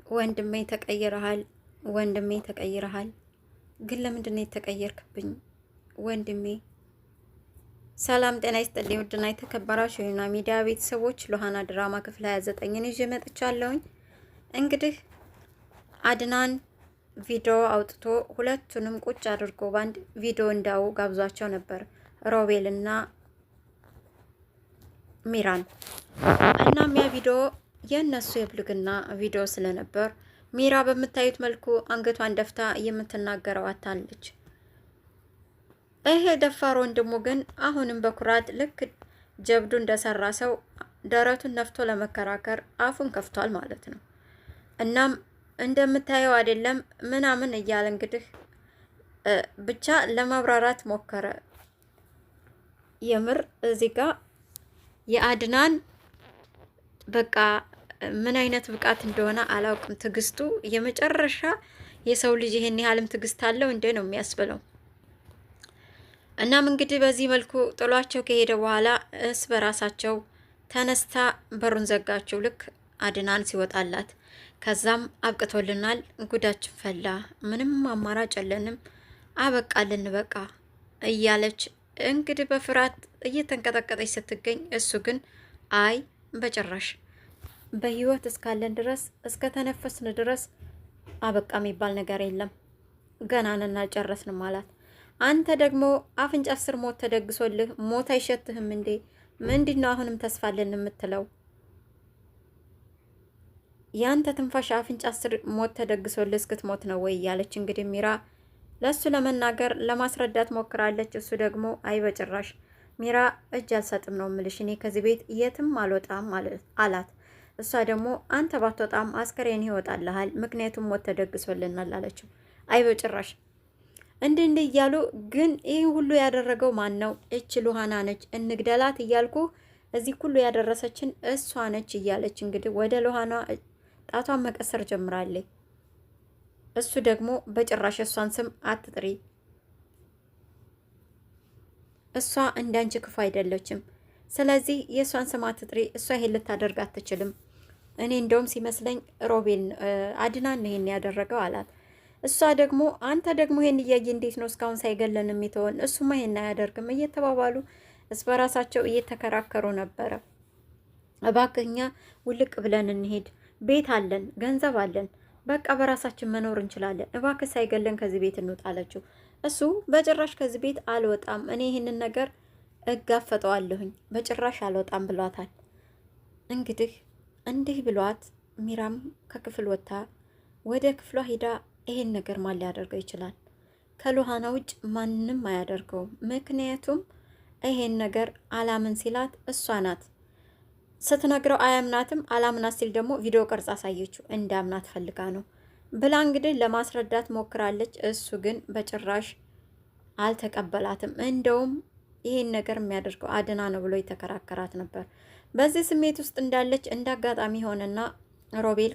ወንድሜ ተቀይረሃል፣ ወንድሜ ተቀይረሃል። ግን ለምንድን ነው የተቀየርክብኝ ወንድሜ? ሰላም ጤና ይስጥልኝ። ውድና የተከበራችሁ የዩና ሚዲያ ቤተሰቦች ሉሃና ድራማ ክፍል 29ን ይዤ መጥቻለሁኝ። እንግዲህ አድናን ቪዲዮ አውጥቶ ሁለቱንም ቁጭ አድርጎ ባንድ ቪዲዮ እንዳው ጋብዟቸው ነበር፣ ሮቤልና ሚራን። እናም ያ ቪዲዮ የእነሱ የብልግና ቪዲዮ ስለነበር ሚራ በምታዩት መልኩ አንገቷን ደፍታ የምትናገረው አታለች። ይሄ ደፋር ወንድሙ ግን አሁንም በኩራት ልክ ጀብዱ እንደሰራ ሰው ደረቱን ነፍቶ ለመከራከር አፉን ከፍቷል ማለት ነው። እናም እንደምታየው አይደለም ምናምን እያለ እንግዲህ ብቻ ለማብራራት ሞከረ። የምር እዚህ ጋር የአድናን በቃ ምን አይነት ብቃት እንደሆነ አላውቅም። ትዕግስቱ የመጨረሻ የሰው ልጅ ይሄን ያህልም ትዕግስት አለው እንዴ ነው የሚያስብለው። እናም እንግዲህ በዚህ መልኩ ጥሏቸው ከሄደ በኋላ እስ በራሳቸው ተነስታ በሩን ዘጋችው፣ ልክ አድናን ሲወጣላት። ከዛም አብቅቶልናል፣ ጉዳችን ፈላ፣ ምንም አማራጭ የለንም፣ አበቃልን በቃ እያለች እንግዲህ በፍርሃት እየተንቀጠቀጠች ስትገኝ፣ እሱ ግን አይ በጭራሽ በህይወት እስካለን ድረስ እስከ ተነፈስን ድረስ አበቃ የሚባል ነገር የለም፣ ገና ነን አልጨረስንም አላት። አንተ ደግሞ አፍንጫ ስር ሞት ተደግሶልህ ሞት አይሸትህም እንዴ? ምንድነው አሁንም ተስፋ አለን የምትለው? ያንተ ትንፋሽ አፍንጫ ስር ሞት ተደግሶልህ እስክትሞት ነው ወይ እያለች እንግዲህ ሚራ ለሱ ለመናገር ለማስረዳት ሞክራለች። እሱ ደግሞ አይ በጭራሽ ሚራ እጅ አልሰጥም ነው ምልሽ፣ እኔ ከዚህ ቤት የትም አልወጣም አላት። እሷ ደግሞ አንተ ባትወጣም አስከሬን ይወጣልሃል፣ ምክንያቱም ሞት ተደግሶልናል አለችው። አይ በጭራሽ እንዲህ እያሉ ግን ይህ ሁሉ ያደረገው ማን ነው? እች ሉሃና ነች፣ እንግደላት እያልኩ እዚህ ሁሉ ያደረሰችን እሷ ነች እያለች እንግዲህ ወደ ሉሃና ጣቷን መቀሰር ጀምራለች። እሱ ደግሞ በጭራሽ እሷን ስም አትጥሪ፣ እሷ እንዳንቺ ክፉ አይደለችም፣ ስለዚህ የእሷን ስም አትጥሪ፣ እሷ ይሄን ልታደርግ አትችልም። እኔ እንደውም ሲመስለኝ ሮቤል አድናን ይሄን ያደረገው አላት። እሷ ደግሞ አንተ ደግሞ ይሄን እያየ እንዴት ነው እስካሁን ሳይገለን የሚተወን? እሱማ ይሄን አያደርግም እየተባባሉ በራሳቸው እየተከራከሩ ነበረ። እባክኛ ውልቅ ብለን እንሄድ፣ ቤት አለን፣ ገንዘብ አለን፣ በቃ በራሳችን መኖር እንችላለን፣ እባክህ ሳይገለን ከዚህ ቤት እንውጣ አለችው። እሱ በጭራሽ ከዚህ ቤት አልወጣም፣ እኔ ይህንን ነገር እጋፈጠዋለሁኝ፣ በጭራሽ አልወጣም ብሏታል። እንግዲህ እንዲህ ብሏት ሚራም ከክፍል ወጥታ ወደ ክፍሏ ሂዳ ይሄን ነገር ማን ሊያደርገው ይችላል? ከሉሃና ውጭ ማንም አያደርገውም። ምክንያቱም ይሄን ነገር አላምን ሲላት እሷ ናት ስትነግረው አያምናትም። አላምናት ሲል ደግሞ ቪዲዮ ቅርጽ አሳየችው፣ እንዳምናት ፈልጋ ነው ብላ እንግዲህ ለማስረዳት ሞክራለች። እሱ ግን በጭራሽ አልተቀበላትም። እንደውም ይሄን ነገር የሚያደርገው አድና ነው ብሎ የተከራከራት ነበር። በዚህ ስሜት ውስጥ እንዳለች እንዳጋጣሚ ሆነና ሮቤል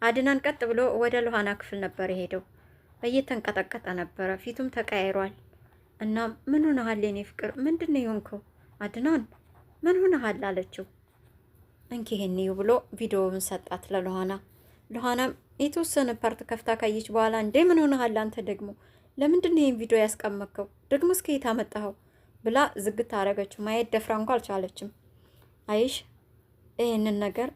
አድናን ቀጥ ብሎ ወደ ሉሃና ክፍል ነበር የሄደው። እየተንቀጠቀጠ ነበረ፣ ፊቱም ተቀያይሯል። እና ምን ሆነሃል የኔ ፍቅር? ምንድን ነው የሆንከው? አድናን ምን ሆነሃል አለችው። እንኪ ይሄን ይው ብሎ ቪዲዮውን ሰጣት ለሉሃና። ሉሃናም የተወሰነ ፓርት ከፍታ ካየች በኋላ እንዴ ምን ሆነሃል አንተ ደግሞ ለምንድን ነው ይሄን ቪዲዮ ያስቀመጥከው? ደግሞ እስከ የት አመጣኸው ብላ ዝግት አረገችው። ማየት ደፍራ እንኳ አልቻለችም። አይሽ ይሄንን ነገር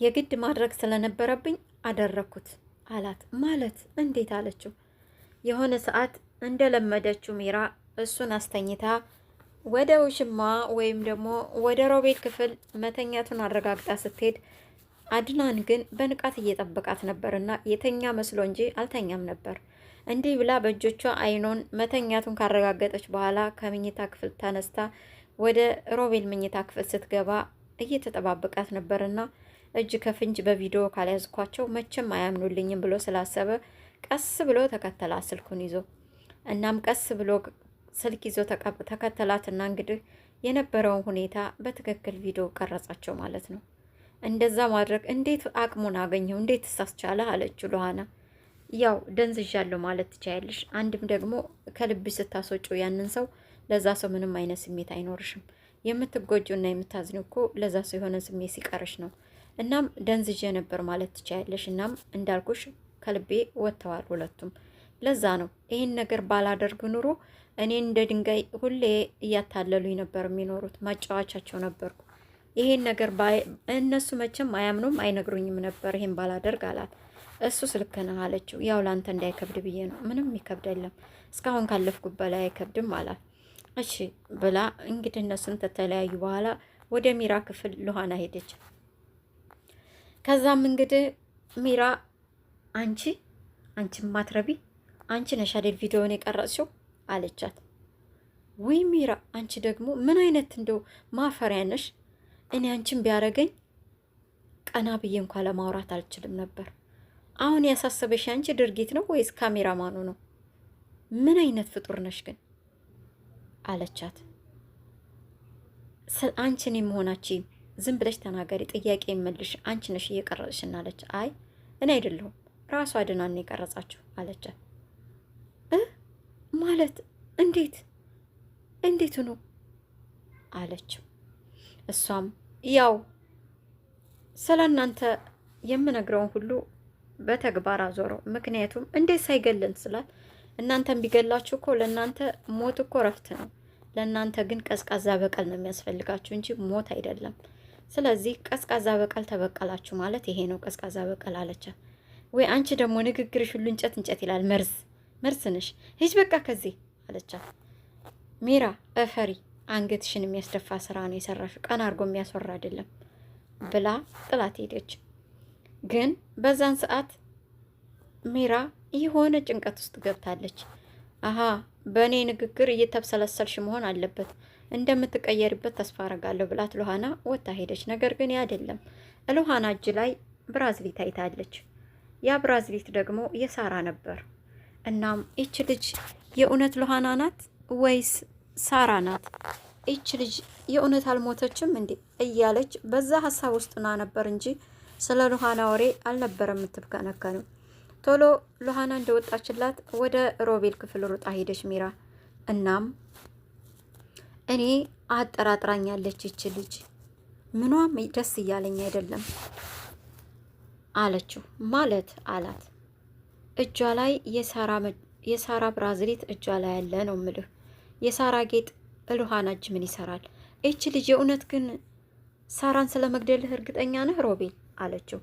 የግድ ማድረግ ስለነበረብኝ አደረኩት አላት። ማለት እንዴት አለችው። የሆነ ሰዓት እንደለመደችው ሚራ እሱን አስተኝታ ወደ ውሽማ ወይም ደግሞ ወደ ሮቤል ክፍል መተኛቱን አረጋግጣ ስትሄድ አድናን ግን በንቃት እየጠበቃት ነበርና የተኛ መስሎ እንጂ አልተኛም ነበር። እንዲህ ብላ በእጆቿ አይኑን መተኛቱን ካረጋገጠች በኋላ ከመኝታ ክፍል ተነስታ ወደ ሮቤል መኝታ ክፍል ስትገባ እየተጠባበቃት ነበርና እጅ ከፍንጅ በቪዲዮ ካልያዝኳቸው መቼም አያምኑልኝም ብሎ ስላሰበ ቀስ ብሎ ተከተላት ስልኩን ይዞ። እናም ቀስ ብሎ ስልክ ይዞ ተከተላትና እንግዲህ የነበረውን ሁኔታ በትክክል ቪዲዮ ቀረጻቸው ማለት ነው። እንደዛ ማድረግ እንዴት አቅሙን አገኘው? እንዴት ተሳስቻለ? አለችው ሉሃና። ያው ደንዝዣለሁ ማለት ትቻያለሽ። አንድም ደግሞ ከልብሽ ስታስወጪው ያንን ሰው ለዛ ሰው ምንም አይነት ስሜት አይኖርሽም። የምትጎጂውና የምታዝኒው እኮ ለዛ ሰው የሆነ ስሜት ሲቀርሽ ነው። እናም ደንዝዤ ነበር ማለት ትችያለሽ። እናም እንዳልኩሽ ከልቤ ወጥተዋል ሁለቱም። ለዛ ነው ይህን ነገር ባላደርግ ኑሮ እኔን እንደ ድንጋይ ሁሌ እያታለሉኝ ነበር የሚኖሩት። ማጫወቻቸው ነበርኩ። ይሄን ነገር እነሱ መቼም አያምኑም አይነግሩኝም ነበር ይሄን ባላደርግ አላት። እሱ ስልክ ነህ አለችው። ያው ላንተ እንዳይከብድ ብዬ ነው። ምንም የሚከብድ የለም እስካሁን ካለፍኩት በላይ አይከብድም አላት። እሺ ብላ እንግዲህ እነሱን ተተለያዩ በኋላ ወደ ሚራ ክፍል ሉሃና ሄደች። ከዛም እንግዲህ ሚራ አንቺ ማትረቢ አንቺ ነሽ አይደል ቪዲዮውን የቀረጽሽው አለቻት። ውይ ሚራ አንቺ ደግሞ ምን አይነት እንደው ማፈሪያ ነሽ። እኔ አንቺን ቢያረገኝ ቀና ብዬ እንኳ ለማውራት አልችልም ነበር። አሁን ያሳሰበሽ አንቺ ድርጊት ነው ወይስ ካሜራማኑ ነው? ምን አይነት ፍጡር ነሽ ግን አለቻት። አንቺ እኔ መሆናችን ዝም ብለሽ ተናገሪ፣ ጥያቄ የምልሽ አንቺ ነሽ እየቀረጽሽን አለች። አይ እኔ አይደለሁም ራሱ አድናን የቀረጻችሁ አለቻት። ማለት እንዴት ነው አለችው። እሷም ያው ስለ እናንተ የምነግረውን ሁሉ በተግባር አዞረው። ምክንያቱም እንዴት ሳይገለን ስላት እናንተን ቢገላችሁ እኮ ለእናንተ ሞት እኮ ረፍት ነው። ለእናንተ ግን ቀዝቃዛ በቀል ነው የሚያስፈልጋችሁ እንጂ ሞት አይደለም። ስለዚህ ቀዝቃዛ በቀል ተበቀላችሁ ማለት ይሄ ነው ቀዝቃዛ በቀል አለቻት። ወይ አንቺ ደግሞ ንግግርሽ ሁሉ እንጨት ይላል። መርዝ ነሽ። ሂጅ በቃ ከዚህ አለቻት። ሚራ እፈሪ፣ አንገትሽን የሚያስደፋ ስራ ነው የሰራሽው፣ ቀና አድርጎ የሚያስወራ አይደለም ብላ ጥላት ሄደች። ግን በዛን ሰዓት ሚራ የሆነ ጭንቀት ውስጥ ገብታለች። አሀ በእኔ ንግግር እየተብሰለሰልሽ መሆን አለበት፣ እንደምትቀየርበት ተስፋ አረጋለሁ ብላት ሉሃና ወጣ ሄደች። ነገር ግን አይደለም ሉሃና እጅ ላይ ብራዝሊት አይታለች። ያ ብራዝሊት ደግሞ የሳራ ነበር። እናም ይች ልጅ የእውነት ሉሃና ናት ወይስ ሳራ ናት? ይች ልጅ የእውነት አልሞተችም እንዴ እያለች በዛ ሀሳብ ውስጥ ና ነበር እንጂ ስለ ሉሃና ወሬ አልነበረም የምትብከነከነው። ቶሎ ሉሃና እንደወጣችላት ወደ ሮቤል ክፍል ሩጣ ሄደች ሚራ። እናም እኔ አጠራጥራኛለች ይች ልጅ፣ ምኗም ደስ እያለኝ አይደለም አለችው። ማለት አላት። እጇ ላይ የሳራ ብራዝሌት እጇ ላይ ያለ ነው ምልህ። የሳራ ጌጥ ሉሃና እጅ ምን ይሰራል? ይች ልጅ የእውነት ግን ሳራን ስለ መግደልህ እርግጠኛ ነህ ሮቤል አለችው።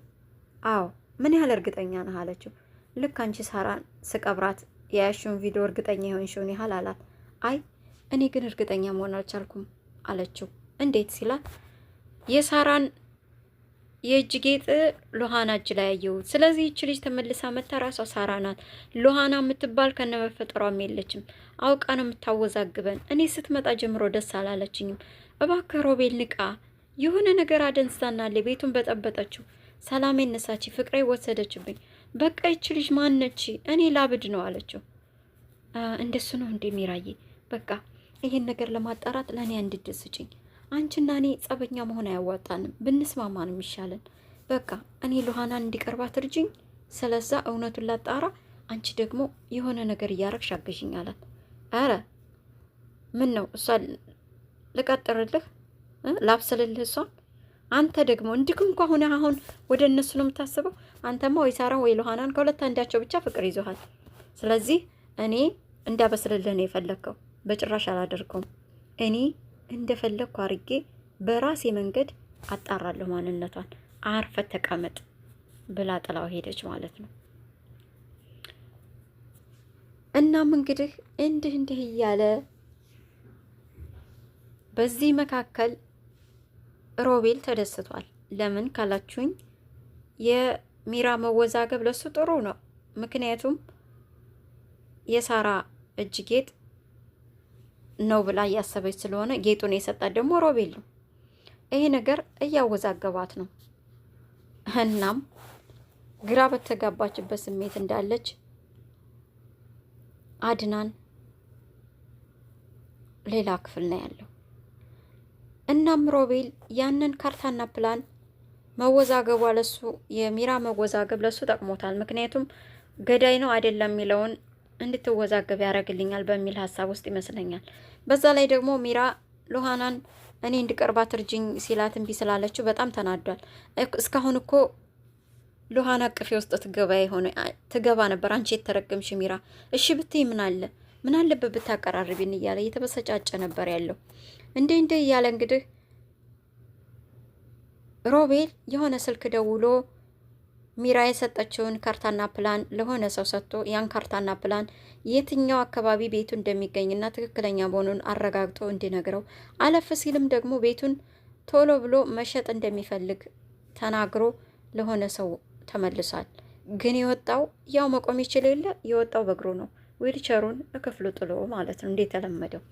አዎ ምን ያህል እርግጠኛ ነህ አለችው። ልክ አንቺ ሳራን ስቀብራት የያሽውን ቪዲዮ እርግጠኛ የሆንሽውን ያህል አላት። አይ እኔ ግን እርግጠኛ መሆን አልቻልኩም አለችው። እንዴት ሲላት የሳራን የእጅ ጌጥ ሉሃና እጅ ላይ ያየሁት። ስለዚህ ይች ልጅ ተመልሳ መታ ራሷ ሳራ ናት። ሉሃና የምትባል ከነመፈጠሯም የለችም። አውቃ ነው የምታወዛግበን። እኔ ስትመጣ ጀምሮ ደስ አላለችኝም። እባክህ ሮቤል ንቃ። የሆነ ነገር አደንዝዛናለ። ቤቱን በጠበጠችው። ሰላሜ ነሳች፣ ፍቅሬ ወሰደችብኝ። በቃ ይች ልጅ ማነች? እኔ ላብድ ነው አለችው። እንደሱ ነው እንዴ ሚራዬ? በቃ ይሄን ነገር ለማጣራት ለእኔ እንድትስጭኝ። አንቺና እኔ ጸበኛ መሆን አያዋጣንም፣ ብንስማማ ነው የሚሻለን። በቃ እኔ ሉሃናን እንዲቀርባት እርጅኝ፣ ስለዛ እውነቱን ላጣራ፣ አንቺ ደግሞ የሆነ ነገር እያረግሽ አገዥኝ አላት። አረ ምን ነው እሷ ልቀጥርልህ ላብስልልህ እሷን? አንተ ደግሞ እንዲህ እንኳ ሆነ አሁን ወደ እነሱ ነው የምታስበው? አንተማ ወይ ሳራን ወይ ሉሃናን ከሁለት አንዳቸው ብቻ ፍቅር ይዞሃል። ስለዚህ እኔ እንዳበስልልህ ነው የፈለግከው። በጭራሽ አላደርገውም። እኔ እንደፈለግኩ አርጌ በራሴ መንገድ አጣራለሁ ማንነቷን። አርፈት ተቀመጥ ብላ ጥላው ሄደች ማለት ነው። እናም እንግዲህ እንዲህ እያለ በዚህ መካከል ሮቤል ተደስቷል። ለምን ካላችሁኝ የሚራ መወዛገብ ለሱ ጥሩ ነው። ምክንያቱም የሳራ እጅ ጌጥ ነው ብላ እያሰበች ስለሆነ ጌጡን የሰጣት ደግሞ ሮቤል ነው። ይሄ ነገር እያወዛገባት ነው። እናም ግራ በተጋባችበት ስሜት እንዳለች አድናን ሌላ ክፍል ነው ያለው። እናም ሮቤል ያንን ካርታና ፕላን መወዛገቧ ለሱ የሚራ መወዛገብ ለሱ ጠቅሞታል። ምክንያቱም ገዳይ ነው አይደለም የሚለውን እንድትወዛገብ ያደርግልኛል በሚል ሀሳብ ውስጥ ይመስለኛል። በዛ ላይ ደግሞ ሚራ ሉሃናን እኔ እንድቀርባት እርጅኝ ሲላት እምቢ ስላለችው በጣም ተናዷል። እስካሁን እኮ ሉሃና አቅፌ ውስጥ ትገባ ነበር። አንቺ የተረገምሽ ሚራ፣ እሺ ብትይ ምን አለበት ብታቀራርቢን እያለ እየተበሰጫጨ ነበር ያለው። እንዴ እያለ እንግዲህ ሮቤል የሆነ ስልክ ደውሎ ሚራ የሰጠችውን ካርታና ፕላን ለሆነ ሰው ሰጥቶ ያን ካርታና ፕላን የትኛው አካባቢ ቤቱ እንደሚገኝና ትክክለኛ መሆኑን አረጋግጦ እንዲነግረው፣ አለፍ ሲልም ደግሞ ቤቱን ቶሎ ብሎ መሸጥ እንደሚፈልግ ተናግሮ ለሆነ ሰው ተመልሷል። ግን የወጣው ያው መቆም ይችል የለ የወጣው በእግሩ ነው። ዊልቸሩን ክፍሉ ጥሎ ማለት ነው እንደተለመደው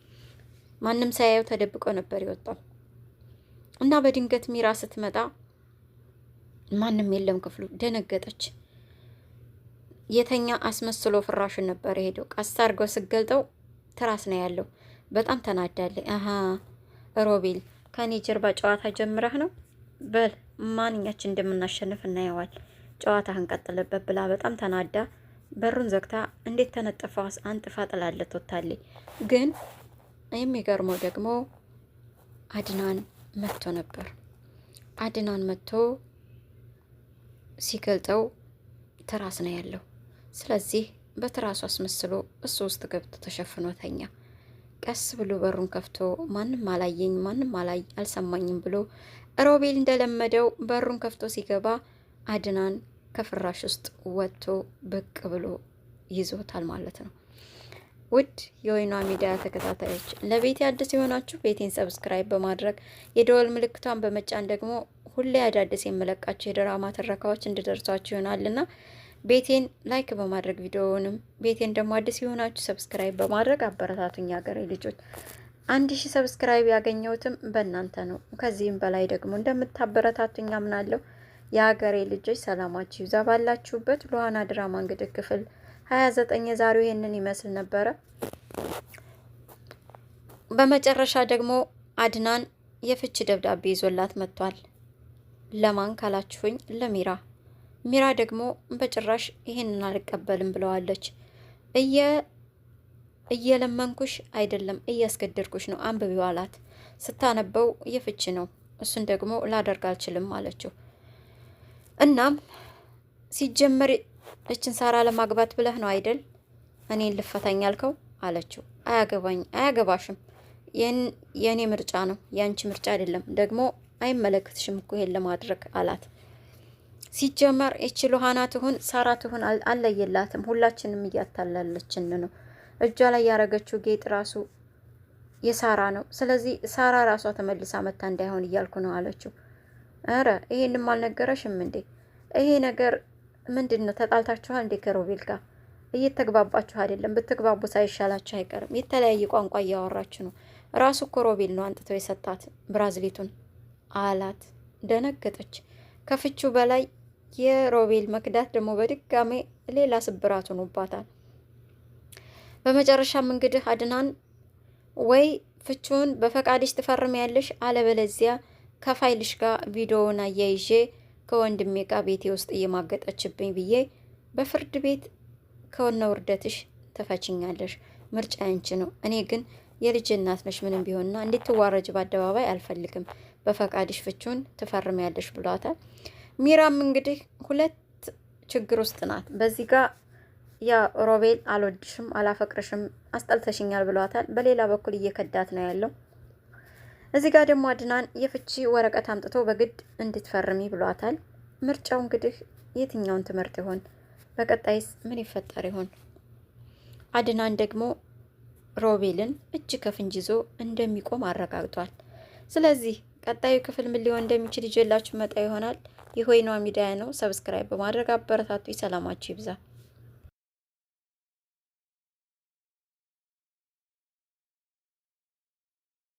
ማንም ሳያየው ተደብቆ ነበር የወጣው እና በድንገት ሚራ ስትመጣ ማንም የለም ክፍሉ። ደነገጠች። የተኛ አስመስሎ ፍራሹን ነበር የሄደው። ቀስ አድርገው ስገልጠው ትራስ ነው ያለው። በጣም ተናዳለች። ሮቤል ከኔ ጀርባ ጨዋታ ጀምረህ ነው? በል ማንኛችን እንደምናሸንፍ እናየዋል። ጨዋታህን ቀጥልበት ብላ በጣም ተናዳ በሩን ዘግታ እንዴት ተነጥፋ አንጥፋ ጥላለት ወታለች። ግን የሚገርመው ደግሞ አድናን መጥቶ ነበር። አድናን መጥቶ ሲገልጠው ትራስ ነው ያለው። ስለዚህ በትራሱ አስመስሎ እሱ ውስጥ ገብቶ ተሸፍኖ ተኛ። ቀስ ብሎ በሩን ከፍቶ ማንም አላየኝ፣ ማንም አልሰማኝም ብሎ ሮቤል እንደለመደው በሩን ከፍቶ ሲገባ አድናን ከፍራሽ ውስጥ ወጥቶ ብቅ ብሎ ይዞታል ማለት ነው። ውድ የወይኗ ሚዲያ ተከታታዮች ለቤቴ አዲስ የሆናችሁ ቤቴን ሰብስክራይብ በማድረግ የደወል ምልክቷን በመጫን ደግሞ ሁሌ አዳዲስ የምለቃቸው የድራማ ትረካዎች እንዲደርሷችሁ ይሆናልና ቤቴን ላይክ በማድረግ ቪዲዮውንም ቤቴን ደግሞ አዲስ የሆናችሁ ሰብስክራይብ በማድረግ አበረታቱኝ። ሀገሬ ልጆች 1000 ሰብስክራይብ ያገኘሁትም በእናንተ ነው። ከዚህም በላይ ደግሞ እንደምታበረታቱኝ አምናለሁ። የሀገሬ ልጆች ሰላማችሁ ይብዛ ባላችሁበት። ሉሃና ድራማ እንግዲህ ክፍል 29 የዛሬው ይሄንን ይመስል ነበረ። በመጨረሻ ደግሞ አድናን የፍች ደብዳቤ ይዞላት መጥቷል። ለማን ካላችሁኝ ለሚራ። ሚራ ደግሞ በጭራሽ ይሄንን አልቀበልም ብለዋለች። እየለመንኩሽ አይደለም እያስገደድኩሽ ነው አንብቢው አላት። ስታነበው የፍች ነው። እሱን ደግሞ ላደርግ አልችልም አለችው። እናም ሲጀመር እችን ሳራ ለማግባት ብለህ ነው አይደል እኔን ልፈታኝ ያልከው አለችው። አያገባሽም፣ የእኔ ምርጫ ነው የአንቺ ምርጫ አይደለም፣ ደግሞ አይመለከትሽም እኮ ይሄን ለማድረግ አላት። ሲጀመር እቺ ሉሃና ትሁን ሳራ ትሁን አልለየላትም፣ ሁላችንም እያታላለችን ነው። እጇ ላይ ያረገችው ጌጥ ራሱ የሳራ ነው። ስለዚህ ሳራ ራሷ ተመልሳ መታ እንዳይሆን እያልኩ ነው አለችው። አረ ይሄንም አልነገረሽም እንዴ? ይሄ ነገር ምንድን ነው? ተጣልታችኋል እንዴ? ከሮቤል ጋር እየተግባባችሁ አይደለም? ብትግባቡ ሳይሻላችሁ አይቀርም። የተለያየ ቋንቋ እያወራችሁ ነው። ራሱ እኮ ሮቤል ነው አንጥቶ የሰጣት ብራዝሊቱን አላት። ደነገጠች። ከፍቹ በላይ የሮቤል መክዳት ደግሞ በድጋሜ ሌላ ስብራት ሆኖባታል። በመጨረሻም እንግዲህ አድናን ወይ ፍቹን በፈቃድሽ ትፈርሚያለሽ፣ አለበለዚያ ከፋይልሽ ጋር ቪዲዮውን አያይዤ ከወንድሜ ጋር ቤቴ ውስጥ እየማገጠችብኝ ብዬ በፍርድ ቤት ከወነ ውርደትሽ ትፈችኛለሽ። ምርጫ ያንቺ ነው። እኔ ግን የልጅ እናት ነሽ ምንም ቢሆንና እንድትዋረጅ በአደባባይ አልፈልግም። በፈቃድሽ ፍቹን ትፈርሚያለሽ ብሏታል። ሚራም እንግዲህ ሁለት ችግር ውስጥ ናት። በዚህ ጋር ያ ሮቤል አልወድሽም፣ አላፈቅርሽም፣ አስጠልተሽኛል ብሏታል። በሌላ በኩል እየከዳት ነው ያለው። እዚህ ጋር ደግሞ አድናን የፍቺ ወረቀት አምጥቶ በግድ እንድትፈርሚ ብሏታል። ምርጫው እንግዲህ የትኛውን ትምህርት ይሆን? በቀጣይስ ምን ይፈጠር ይሆን? አድናን ደግሞ ሮቤልን እጅ ከፍንጅ ይዞ እንደሚቆም አረጋግጧል። ስለዚህ ቀጣዩ ክፍል ምን ሊሆን እንደሚችል ይዤላችሁ መጣ ይሆናል። የወይኗ ሚዲያ ነው። ሰብስክራይብ በማድረግ አበረታቱ። ሰላማችሁ ይብዛ።